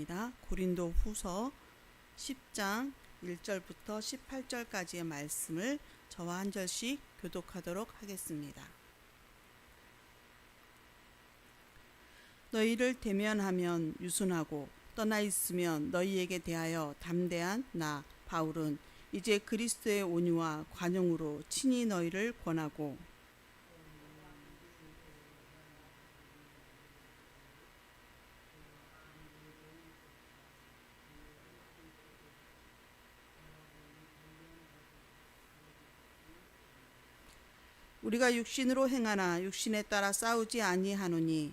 고린도 후서 10장 1절부터 18절까지의 말씀을 저와 한 절씩 교독하도록 하겠습니다. 너희를 대면하면 유순하고 떠나 있으면 너희에게 대하여 담대한 나 바울은 이제 그리스도의 온유와 관용으로 친히 너희를 권하고 우리가 육신으로 행하나 육신에 따라 싸우지 아니하노니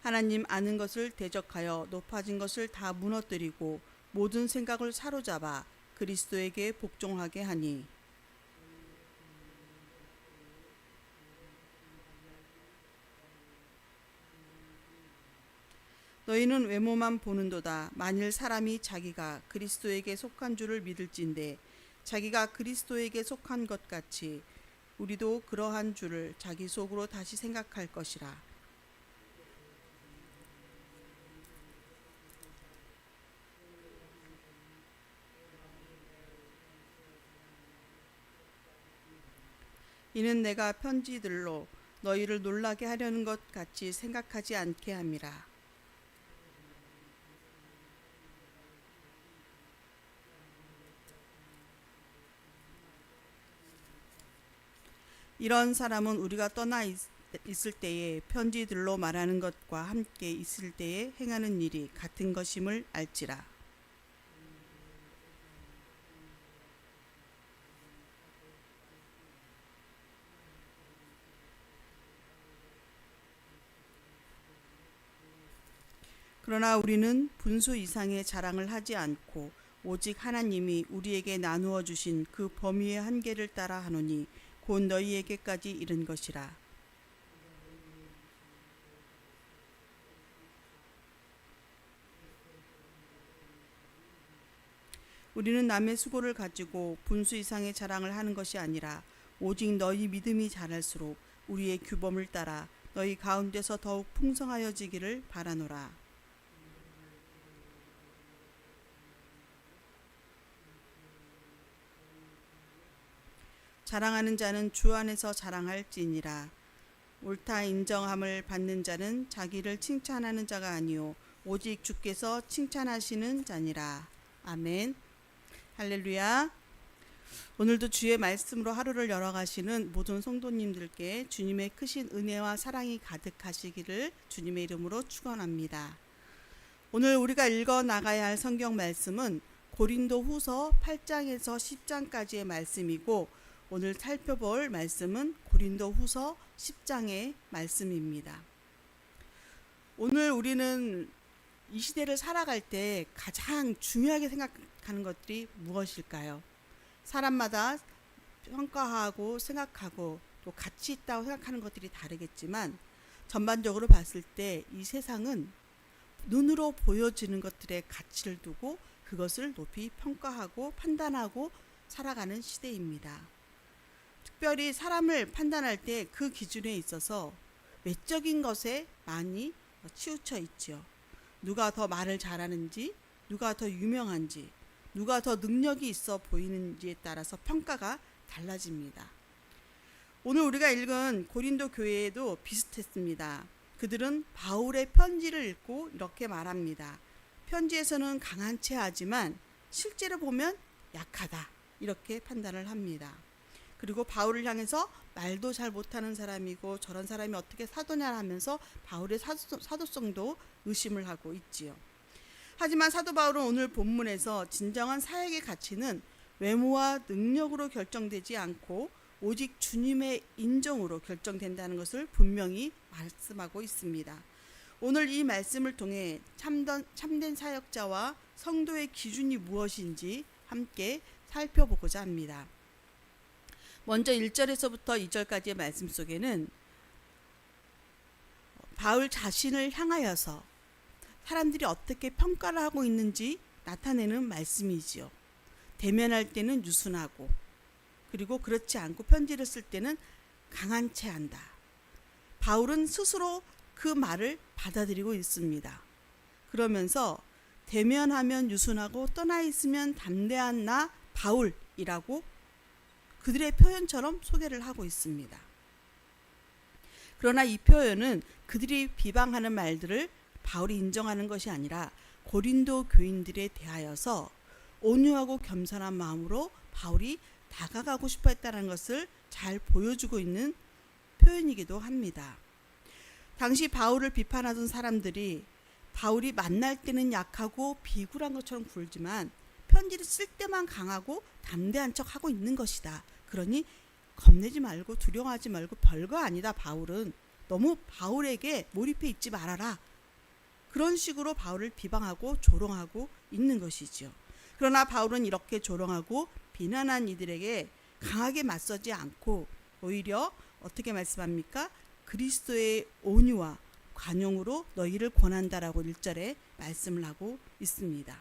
하나님 아는 것을 대적하여 높아진 것을 다 무너뜨리고 모든 생각을 사로잡아 그리스도에게 복종하게 하니 너희는 외모만 보는도다. 만일 사람이 자기가 그리스도에게 속한 줄을 믿을진대 자기가 그리스도에게 속한 것 같이 우리도 그러한 줄을 자기 속으로 다시 생각할 것이라. 이는 내가 편지들로 너희를 놀라게 하려는 것 같이 생각하지 않게 함이라. 이런 사람은 우리가 떠나 있을 때에 편지들로 말하는 것과 함께 있을 때에 행하는 일이 같은 것임을 알지라. 그러나 우리는 분수 이상의 자랑을 하지 않고 오직 하나님이 우리에게 나누어 주신 그 범위의 한계를 따라 하노니 곧 너희에게까지 이른 것이라. 우리는 남의 수고를 가지고 분수 이상의 자랑을 하는 것이 아니라 오직 너희 믿음이 자랄수록 우리의 규범을 따라 너희 가운데서 더욱 풍성하여지기를 바라노라. 자랑하는 자는 주 안에서 자랑할지니라. 옳다 인정함을 받는 자는 자기를 칭찬하는 자가 아니요 오직 주께서 칭찬하시는 자니라. 아멘. 할렐루야. 오늘도 주의 말씀으로 하루를 열어가시는 모든 성도님들께 주님의 크신 은혜와 사랑이 가득하시기를 주님의 이름으로 축원합니다. 오늘 우리가 읽어 나가야 할 성경 말씀은 고린도 후서 8장에서 10장까지의 말씀이고 오늘 살펴볼 말씀은 고린도 후서 10장의 말씀입니다. 오늘 우리는 이 시대를 살아갈 때 가장 중요하게 생각하는 것들이 무엇일까요? 사람마다 평가하고 생각하고 또 가치 있다고 생각하는 것들이 다르겠지만 전반적으로 봤을 때 이 세상은 눈으로 보여지는 것들의 가치를 두고 그것을 높이 평가하고 판단하고 살아가는 시대입니다. 특별히 사람을 판단할 때 그 기준에 있어서 외적인 것에 많이 치우쳐 있지요. 누가 더 말을 잘하는지, 누가 더 유명한지, 누가 더 능력이 있어 보이는지에 따라서 평가가 달라집니다. 오늘 우리가 읽은 고린도 교회에도 비슷했습니다. 그들은 바울의 편지를 읽고 이렇게 말합니다. 편지에서는 강한 체하지만 실제로 보면 약하다. 이렇게 판단을 합니다. 그리고 바울을 향해서 말도 잘 못하는 사람이고 저런 사람이 어떻게 사도냐 하면서 바울의 사도성도 의심을 하고 있지요. 하지만 사도 바울은 오늘 본문에서 진정한 사역의 가치는 외모와 능력으로 결정되지 않고 오직 주님의 인정으로 결정된다는 것을 분명히 말씀하고 있습니다. 오늘 이 말씀을 통해 참된 사역자와 성도의 기준이 무엇인지 함께 살펴보고자 합니다. 먼저 1절에서부터 2절까지의 말씀 속에는 바울 자신을 향하여서 사람들이 어떻게 평가를 하고 있는지 나타내는 말씀이지요. 대면할 때는 유순하고, 그리고 그렇지 않고 편지를 쓸 때는 강한 채 한다. 바울은 스스로 그 말을 받아들이고 있습니다. 그러면서 대면하면 유순하고 떠나 있으면 담대한 나 바울이라고 그들의 표현처럼 소개를 하고 있습니다. 그러나 이 표현은 그들이 비방하는 말들을 바울이 인정하는 것이 아니라 고린도 교인들에 대하여서 온유하고 겸손한 마음으로 바울이 다가가고 싶어 했다는 것을 잘 보여주고 있는 표현이기도 합니다. 당시 바울을 비판하던 사람들이 바울이 만날 때는 약하고 비굴한 것처럼 굴지만 편지를 쓸 때만 강하고 담대한 척하고 있는 것이다. 그러니 겁내지 말고 두려워하지 말고 별거 아니다. 바울은 너무 바울에게 몰입해 있지 말아라. 그런 식으로 바울을 비방하고 조롱하고 있는 것이죠. 그러나 바울은 이렇게 조롱하고 비난한 이들에게 강하게 맞서지 않고 오히려 어떻게 말씀합니까? 그리스도의 온유와 관용으로 너희를 권한다라고 1절에 말씀을 하고 있습니다.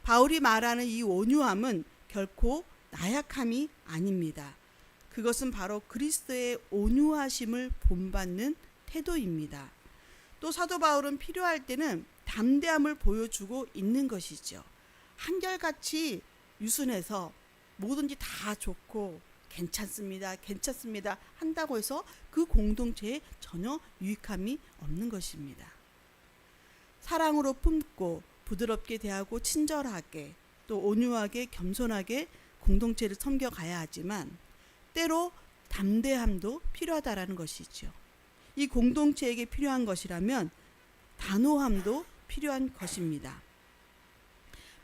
바울이 말하는 이 온유함은 결코 나약함이 아닙니다. 그것은 바로 그리스도의 온유하심을 본받는 태도입니다. 또 사도 바울은 필요할 때는 담대함을 보여주고 있는 것이죠. 한결같이 유순해서 뭐든지 다 좋고 괜찮습니다 한다고 해서 그 공동체에 전혀 유익함이 없는 것입니다. 사랑으로 품고 부드럽게 대하고 친절하게 또 온유하게 겸손하게 공동체를 섬겨가야 하지만 때로 담대함도 필요하다라는 것이죠. 이 공동체에게 필요한 것이라면 단호함도 필요한 것입니다.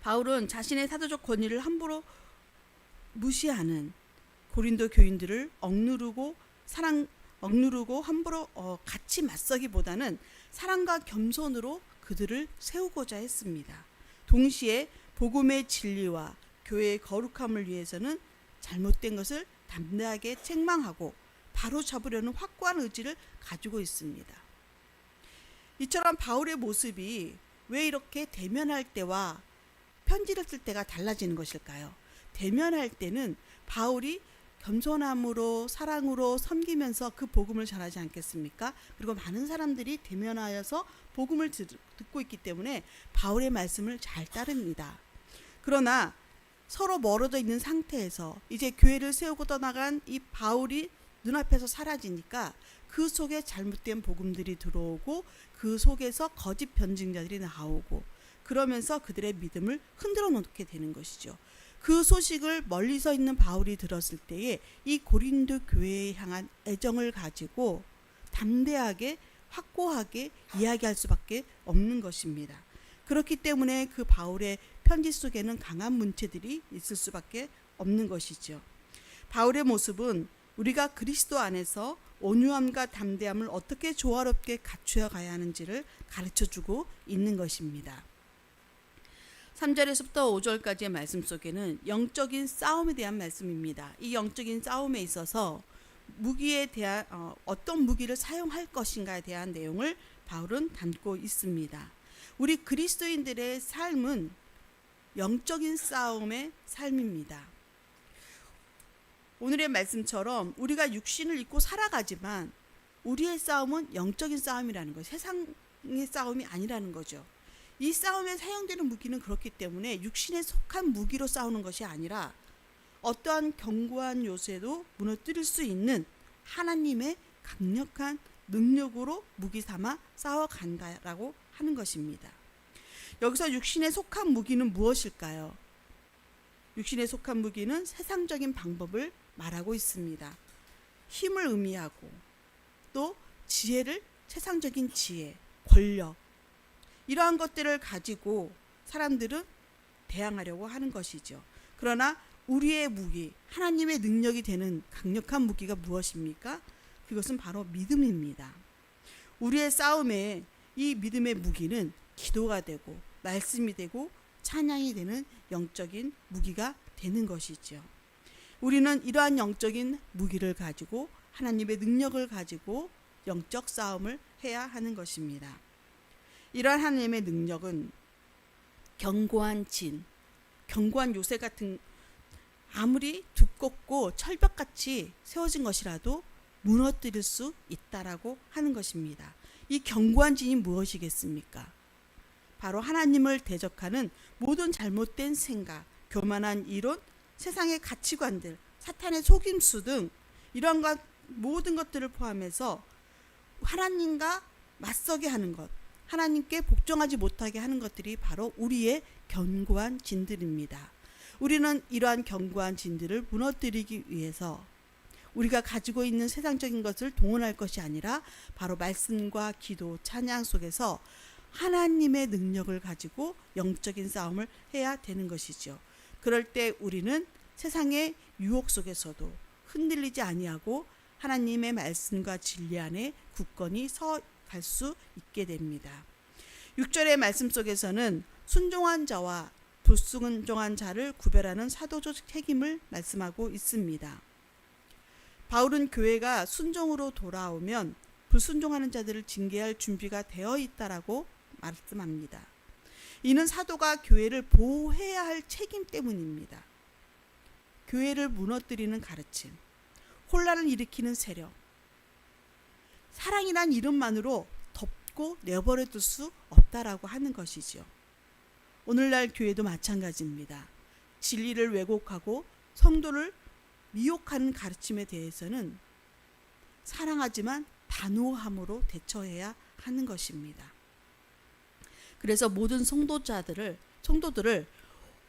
바울은 자신의 사도적 권위를 함부로 무시하는 고린도 교인들을 억누르고 함부로 같이 맞서기보다는 사랑과 겸손으로 그들을 세우고자 했습니다. 동시에 복음의 진리와 교회의 거룩함을 위해서는 잘못된 것을 담대하게 책망하고 바로 잡으려는 확고한 의지를 가지고 있습니다. 이처럼 바울의 모습이 왜 이렇게 대면할 때와 편지를 쓸 때가 달라지는 것일까요? 대면할 때는 바울이 겸손함으로 사랑으로 섬기면서 그 복음을 전하지 않겠습니까? 그리고 많은 사람들이 대면하여서 복음을 듣고 있기 때문에 바울의 말씀을 잘 따릅니다. 그러나 서로 멀어져 있는 상태에서 이제 교회를 세우고 떠나간 이 바울이 눈앞에서 사라지니까 그 속에 잘못된 복음들이 들어오고 그 속에서 거짓 변증자들이 나오고 그러면서 그들의 믿음을 흔들어 놓게 되는 것이죠. 그 소식을 멀리서 있는 바울이 들었을 때에 이 고린도 교회에 향한 애정을 가지고 담대하게 확고하게 이야기할 수밖에 없는 것입니다. 그렇기 때문에 그 바울의 편지 속에는 강한 문체들이 있을 수밖에 없는 것이죠. 바울의 모습은 우리가 그리스도 안에서 온유함과 담대함을 어떻게 조화롭게 갖추어 가야 하는지를 가르쳐주고 있는 것입니다. 3절에서부터 5절까지의 말씀 속에는 영적인 싸움에 대한 말씀입니다. 이 영적인 싸움에 있어서 무기에 대한 어떤 무기를 사용할 것인가에 대한 내용을 바울은 담고 있습니다. 우리 그리스도인들의 삶은 영적인 싸움의 삶입니다. 오늘의 말씀처럼 우리가 육신을 입고 살아가지만 우리의 싸움은 영적인 싸움이라는 것, 세상의 싸움이 아니라는 거죠. 이 싸움에 사용되는 무기는 그렇기 때문에 육신에 속한 무기로 싸우는 것이 아니라 어떠한 견고한 요새도 무너뜨릴 수 있는 하나님의 강력한 능력으로 무기 삼아 싸워간다라고 하는 것입니다. 여기서 육신에 속한 무기는 무엇일까요? 육신에 속한 무기는 세상적인 방법을 말하고 있습니다. 힘을 의미하고 또 지혜를 세상적인 지혜, 권력 이러한 것들을 가지고 사람들은 대항하려고 하는 것이죠. 그러나 우리의 무기, 하나님의 능력이 되는 강력한 무기가 무엇입니까? 그것은 바로 믿음입니다. 우리의 싸움에 이 믿음의 무기는 기도가 되고 말씀이 되고 찬양이 되는 영적인 무기가 되는 것이죠. 우리는 이러한 영적인 무기를 가지고 하나님의 능력을 가지고 영적 싸움을 해야 하는 것입니다. 이러한 하나님의 능력은 견고한 진, 견고한 요새 같은 아무리 두껍고 철벽같이 세워진 것이라도 무너뜨릴 수 있다라고 하는 것입니다. 이 견고한 진이 무엇이겠습니까? 바로 하나님을 대적하는 모든 잘못된 생각, 교만한 이론, 세상의 가치관들, 사탄의 속임수 등 이러한 모든 것들을 포함해서 하나님과 맞서게 하는 것, 하나님께 복종하지 못하게 하는 것들이 바로 우리의 견고한 진들입니다. 우리는 이러한 견고한 진들을 무너뜨리기 위해서 우리가 가지고 있는 세상적인 것을 동원할 것이 아니라 바로 말씀과 기도, 찬양 속에서 하나님의 능력을 가지고 영적인 싸움을 해야 되는 것이죠. 그럴 때 우리는 세상의 유혹 속에서도 흔들리지 아니하고 하나님의 말씀과 진리 안에 굳건히 서 갈 수 있게 됩니다. 6절의 말씀 속에서는 순종한 자와 불순종한 자를 구별하는 사도적 책임을 말씀하고 있습니다. 바울은 교회가 순종으로 돌아오면 불순종하는 자들을 징계할 준비가 되어 있다라고 말씀합니다. 이는 사도가 교회를 보호해야 할 책임 때문입니다. 교회를 무너뜨리는 가르침, 혼란을 일으키는 세력, 사랑이란 이름만으로 덮고 내버려 둘 수 없다라고 하는 것이죠. 오늘날 교회도 마찬가지입니다. 진리를 왜곡하고 성도를 미혹하는 가르침에 대해서는 사랑하지만 단호함으로 대처해야 하는 것입니다. 그래서 모든 성도들을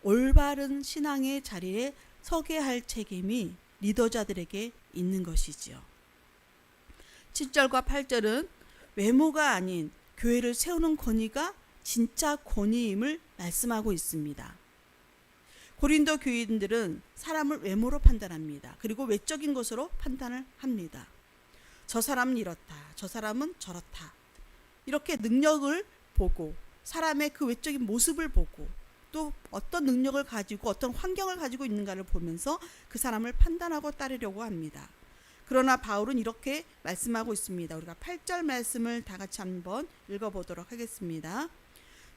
올바른 신앙의 자리에 서게 할 책임이 리더자들에게 있는 것이지요. 7절과 8절은 외모가 아닌 교회를 세우는 권위가 진짜 권위임을 말씀하고 있습니다. 고린도 교인들은 사람을 외모로 판단합니다. 그리고 외적인 것으로 판단을 합니다. 저 사람은 이렇다, 저 사람은 저렇다. 이렇게 능력을 보고 사람의 그 외적인 모습을 보고 또 어떤 능력을 가지고 어떤 환경을 가지고 있는가를 보면서 그 사람을 판단하고 따르려고 합니다. 그러나 바울은 이렇게 말씀하고 있습니다. 우리가 8절 말씀을 다 같이 한번 읽어보도록 하겠습니다.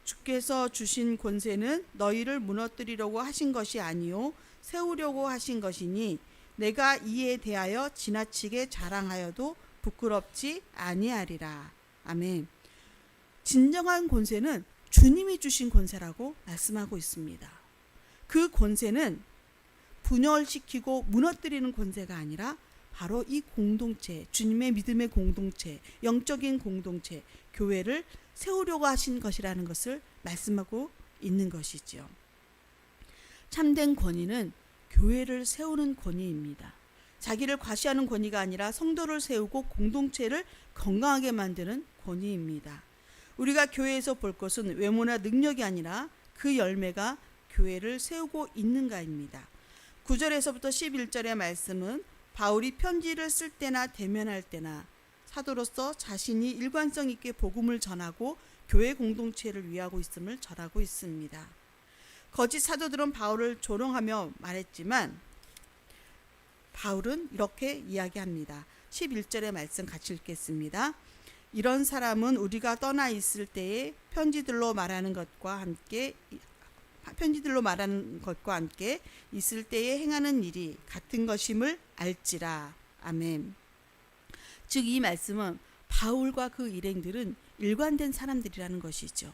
주께서 주신 권세는 너희를 무너뜨리려고 하신 것이 아니요 세우려고 하신 것이니 내가 이에 대하여 지나치게 자랑하여도 부끄럽지 아니하리라. 아멘. 진정한 권세는 주님이 주신 권세라고 말씀하고 있습니다. 그 권세는 분열시키고 무너뜨리는 권세가 아니라 바로 이 공동체, 주님의 믿음의 공동체, 영적인 공동체, 교회를 세우려고 하신 것이라는 것을 말씀하고 있는 것이지요. 참된 권위는 교회를 세우는 권위입니다. 자기를 과시하는 권위가 아니라 성도를 세우고 공동체를 건강하게 만드는 권위입니다. 우리가 교회에서 볼 것은 외모나 능력이 아니라 그 열매가 교회를 세우고 있는가입니다. 9절에서부터 11절의 말씀은 바울이 편지를 쓸 때나 대면할 때나 사도로서 자신이 일관성 있게 복음을 전하고 교회 공동체를 위하고 있음을 전하고 있습니다. 거짓 사도들은 바울을 조롱하며 말했지만 바울은 이렇게 이야기합니다. 11절의 말씀 같이 읽겠습니다. 이런 사람은 우리가 떠나 있을 때에 편지들로 말하는 것과 함께 있을 때에 행하는 일이 같은 것임을 알지라. 아멘. 즉 이 말씀은 바울과 그 일행들은 일관된 사람들이라는 것이죠.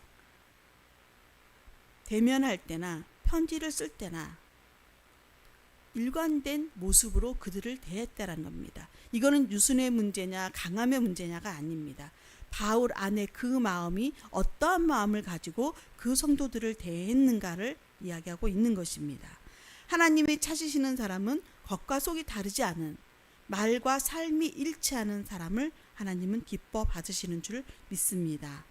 대면할 때나 편지를 쓸 때나 일관된 모습으로 그들을 대했다라는 겁니다. 이거는 유순의 문제냐 강함의 문제냐가 아닙니다. 바울 안에 그 마음이 어떠한 마음을 가지고 그 성도들을 대했는가를 이야기하고 있는 것입니다. 하나님이 찾으시는 사람은 겉과 속이 다르지 않은 말과 삶이 일치하는 사람을 하나님은 기뻐 받으시는 줄 믿습니다.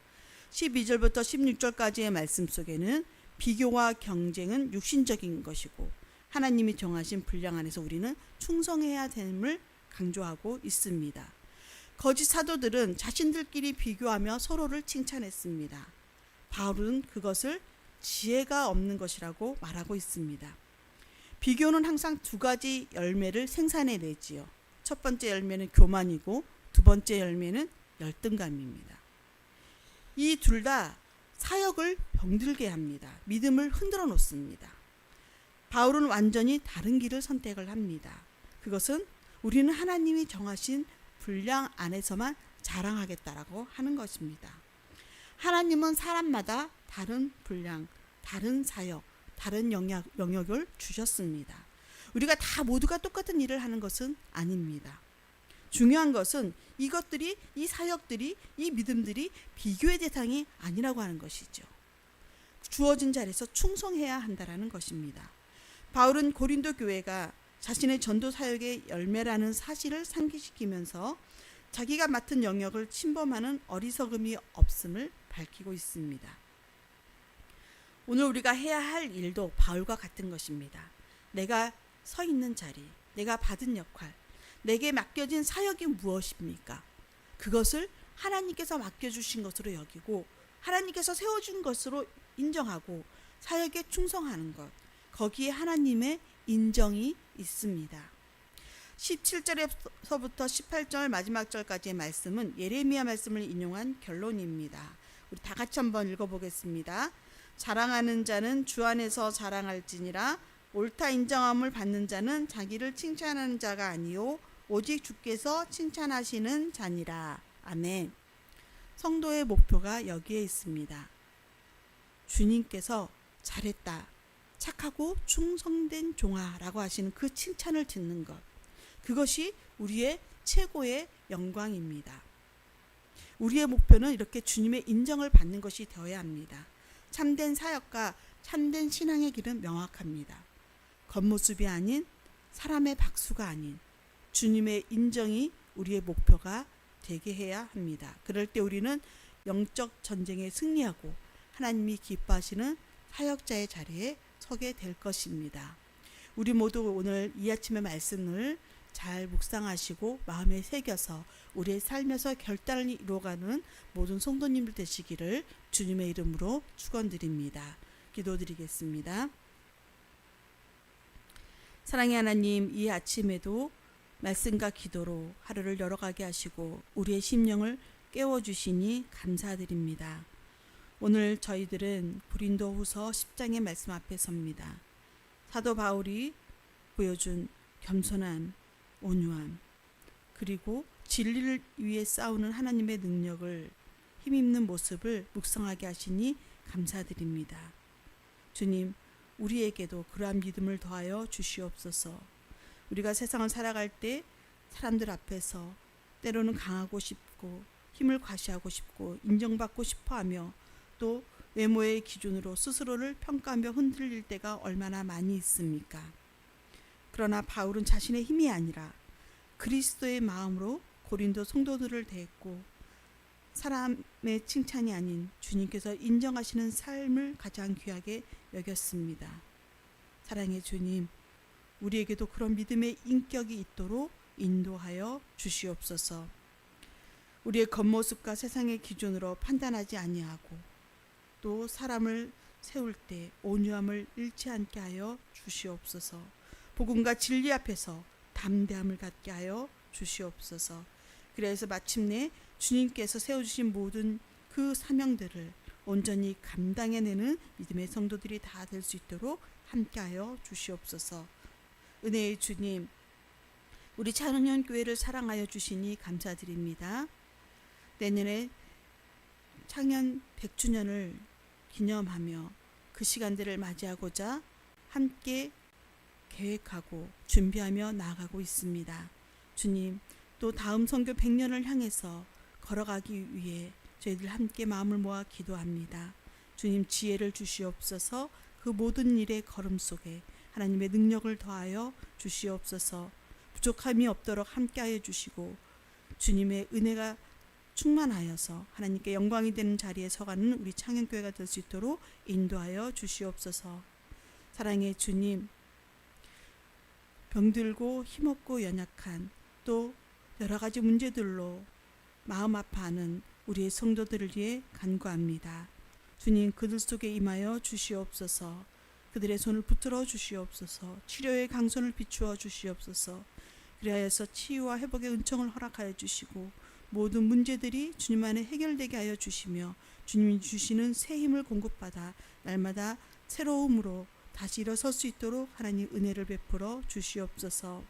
12절부터 16절까지의 말씀 속에는 비교와 경쟁은 육신적인 것이고 하나님이 정하신 분량 안에서 우리는 충성해야 됨을 강조하고 있습니다. 거짓 사도들은 자신들끼리 비교하며 서로를 칭찬했습니다. 바울은 그것을 지혜가 없는 것이라고 말하고 있습니다. 비교는 항상 두 가지 열매를 생산해내지요. 첫 번째 열매는 교만이고 두 번째 열매는 열등감입니다. 이 둘 다 사역을 병들게 합니다. 믿음을 흔들어 놓습니다. 바울은 완전히 다른 길을 선택을 합니다. 그것은 우리는 하나님이 정하신 분량 안에서만 자랑하겠다라고 하는 것입니다. 하나님은 사람마다 다른 분량, 다른 사역, 다른 영역을 주셨습니다. 우리가 다 모두가 똑같은 일을 하는 것은 아닙니다. 중요한 것은 이것들이, 이 사역들이, 이 믿음들이 비교의 대상이 아니라고 하는 것이죠. 주어진 자리에서 충성해야 한다라는 것입니다. 바울은 고린도 교회가 자신의 전도 사역의 열매라는 사실을 상기시키면서 자기가 맡은 영역을 침범하는 어리석음이 없음을 밝히고 있습니다. 오늘 우리가 해야 할 일도 바울과 같은 것입니다. 내가 서 있는 자리, 내가 받은 역할, 내게 맡겨진 사역이 무엇입니까? 그것을 하나님께서 맡겨주신 것으로 여기고 하나님께서 세워준 것으로 인정하고 사역에 충성하는 것, 거기에 하나님의 인정이 있습니다. 17절에서부터 18절 마지막 절까지의 말씀은 예레미야 말씀을 인용한 결론입니다. 우리 다 같이 한번 읽어보겠습니다. 자랑하는 자는 주 안에서 자랑할지니라. 옳다 인정함을 받는 자는 자기를 칭찬하는 자가 아니요 오직 주께서 칭찬하시는 자니라. 아멘. 성도의 목표가 여기에 있습니다. 주님께서 잘했다, 착하고 충성된 종아라고 하시는 그 칭찬을 듣는 것, 그것이 우리의 최고의 영광입니다. 우리의 목표는 이렇게 주님의 인정을 받는 것이 되어야 합니다. 참된 사역과 참된 신앙의 길은 명확합니다. 겉모습이 아닌, 사람의 박수가 아닌 주님의 인정이 우리의 목표가 되게 해야 합니다. 그럴 때 우리는 영적 전쟁에 승리하고 하나님이 기뻐하시는 사역자의 자리에 서게 될 것입니다. 우리 모두 오늘 이 아침의 말씀을 잘 묵상하시고 마음에 새겨서 우리의 삶에서 결단을 이루어가는 모든 성도님들 되시기를 주님의 이름으로 축원드립니다. 기도드리겠습니다. 사랑의 하나님, 이 아침에도 말씀과 기도로 하루를 열어가게 하시고 우리의 심령을 깨워주시니 감사드립니다. 오늘 저희들은 고린도후서 10장의 말씀 앞에 섭니다. 사도 바울이 보여준 겸손함, 온유함, 그리고 진리를 위해 싸우는 하나님의 능력을 힘입는 모습을 묵상하게 하시니 감사드립니다. 주님, 우리에게도 그러한 믿음을 더하여 주시옵소서. 우리가 세상을 살아갈 때 사람들 앞에서 때로는 강하고 싶고 힘을 과시하고 싶고 인정받고 싶어하며 또 외모의 기준으로 스스로를 평가하며 흔들릴 때가 얼마나 많이 있습니까? 그러나 바울은 자신의 힘이 아니라 그리스도의 마음으로 고린도 성도들을 대했고 사람의 칭찬이 아닌 주님께서 인정하시는 삶을 가장 귀하게 여겼습니다. 사랑의 주님, 우리에게도 그런 믿음의 인격이 있도록 인도하여 주시옵소서. 우리의 겉모습과 세상의 기준으로 판단하지 아니하고 또 사람을 세울 때 온유함을 잃지 않게 하여 주시옵소서. 복음과 진리 앞에서 담대함을 갖게 하여 주시옵소서. 그래서 마침내 주님께서 세워주신 모든 그 사명들을 온전히 감당해내는 믿음의 성도들이 다 될 수 있도록 함께하여 주시옵소서. 은혜의 주님, 우리 창현교회를 사랑하여 주시니 감사드립니다. 내년에 창현 100주년을 기념하며 그 시간들을 맞이하고자 함께 계획하고 준비하며 나아가고 있습니다. 주님, 또 다음 선교 100년을 향해서 걸어가기 위해 저희들 함께 마음을 모아 기도합니다. 주님, 지혜를 주시옵소서. 그 모든 일의 걸음 속에 하나님의 능력을 더하여 주시옵소서. 부족함이 없도록 함께하여 주시고 주님의 은혜가 충만하여서 하나님께 영광이 되는 자리에 서가는 우리 창현교회가 될 수 있도록 인도하여 주시옵소서. 사랑의 주님, 병들고 힘없고 연약한 또 여러 가지 문제들로 마음 아파하는 우리의 성도들을 위해 간구합니다. 주님, 그들 속에 임하여 주시옵소서. 그들의 손을 붙들어 주시옵소서. 치료의 강손을 비추어 주시옵소서. 그리하여서 치유와 회복의 은총을 허락하여 주시고 모든 문제들이 주님 안에 해결되게 하여 주시며 주님이 주시는 새 힘을 공급받아 날마다 새로움으로 다시 일어설 수 있도록 하나님 은혜를 베풀어 주시옵소서.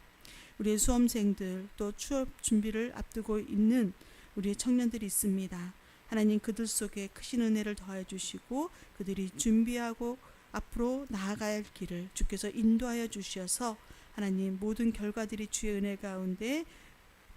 우리의 수험생들 또 취업 준비를 앞두고 있는 우리의 청년들이 있습니다. 하나님 그들 속에 크신 은혜를 더해 주시고 그들이 준비하고 앞으로 나아가야 할 길을 주께서 인도하여 주셔서 하나님 모든 결과들이 주의 은혜 가운데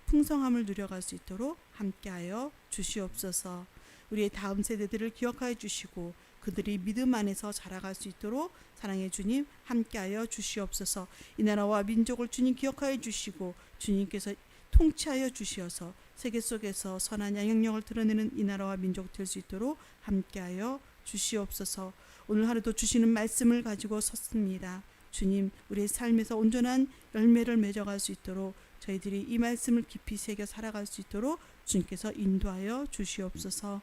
풍성함을 누려갈 수 있도록 함께하여 주시옵소서. 우리의 다음 세대들을 기억하여 주시고 그들이 믿음 안에서 자라갈 수 있도록 사랑의 주님 함께하여 주시옵소서. 이 나라와 민족을 주님 기억하여 주시고 주님께서 통치하여 주시어서 세계 속에서 선한 영향력을 드러내는 이 나라와 민족 될 수 있도록 함께하여 주시옵소서. 오늘 하루도 주시는 말씀을 가지고 섰습니다. 주님, 우리의 삶에서 온전한 열매를 맺어갈 수 있도록 저희들이 이 말씀을 깊이 새겨 살아갈 수 있도록 주님께서 인도하여 주시옵소서.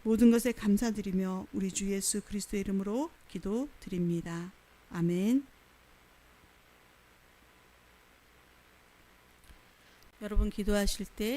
모든 것에 감사드리며 우리 주 예수 그리스도의 이름으로 기도드립니다. 아멘. 여러분 기도하실 때